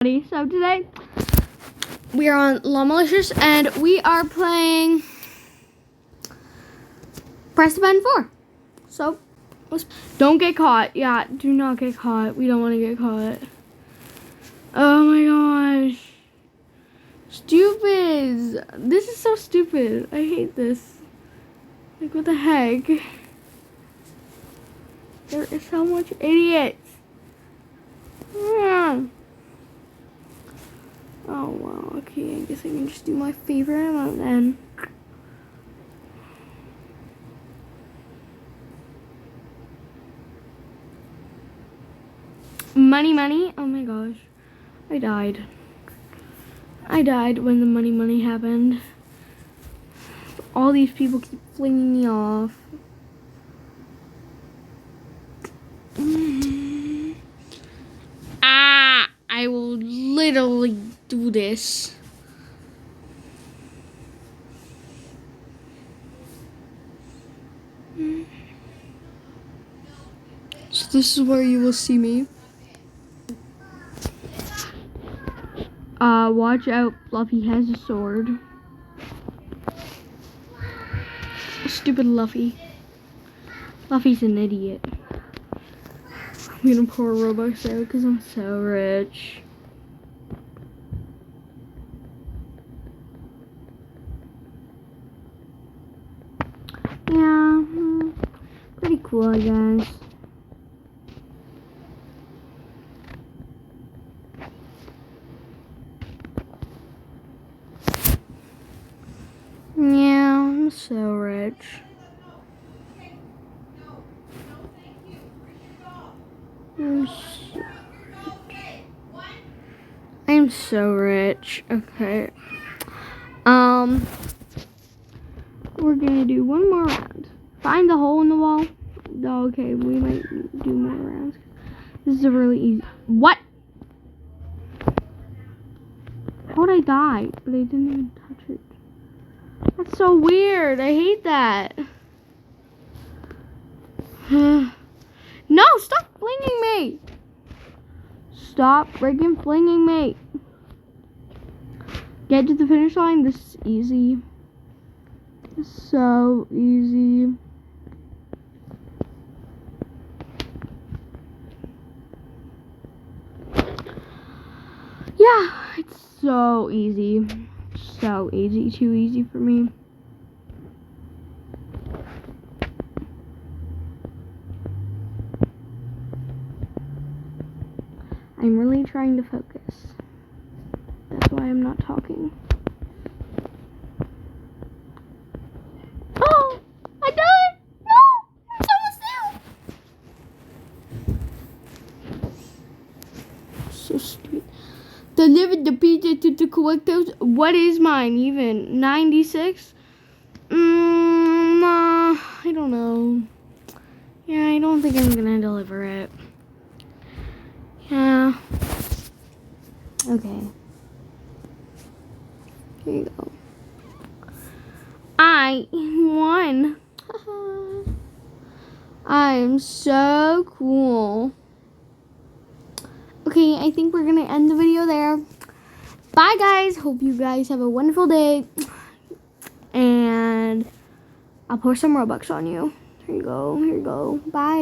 So today we are on Law Malicious and we are playing Press the Button 4. So don't get caught. Yeah, do not get caught. We don't want to get caught. Oh my gosh. Stupid. This is so stupid. I hate this. Like, what the heck? There is so much idiots. Yeah. Oh, well, okay, I guess I can just do my favorite amount then. Money. Oh my gosh. I died. I died when the money happened. All these people keep flinging me off. I will literally do this. So this is where you will see me. Watch out, Fluffy has a sword. Stupid Luffy. Luffy's an idiot. I'm gonna pour Robux out because I'm so rich. Yeah, pretty cool, I guess. Yeah, I'm so rich. I'm so rich. Okay. We're gonna do one more round. Find the hole in the wall. Okay, we might do more rounds. This is a really easy. What? How would I die? But I didn't even touch it. That's so weird. I hate that. No, stop flinging me. Stop freaking flinging me. Get to the finish line. This is easy. It's so easy. Yeah, it's so easy. So easy. Too easy for me. I'm really trying to focus. That's why I'm not talking. Oh, I died! No! I'm almost there! So stupid. Delivered the pizza to the correct house. What is mine even? 96? Nah, I don't know. Yeah, I don't think I'm gonna deliver it. Yeah. Okay. Here you go. I won. I'm so cool. Okay, I think we're gonna end the video there. Bye, guys. Hope you guys have a wonderful day. And I'll pour some Robux on you. Here you go. Here you go. Bye.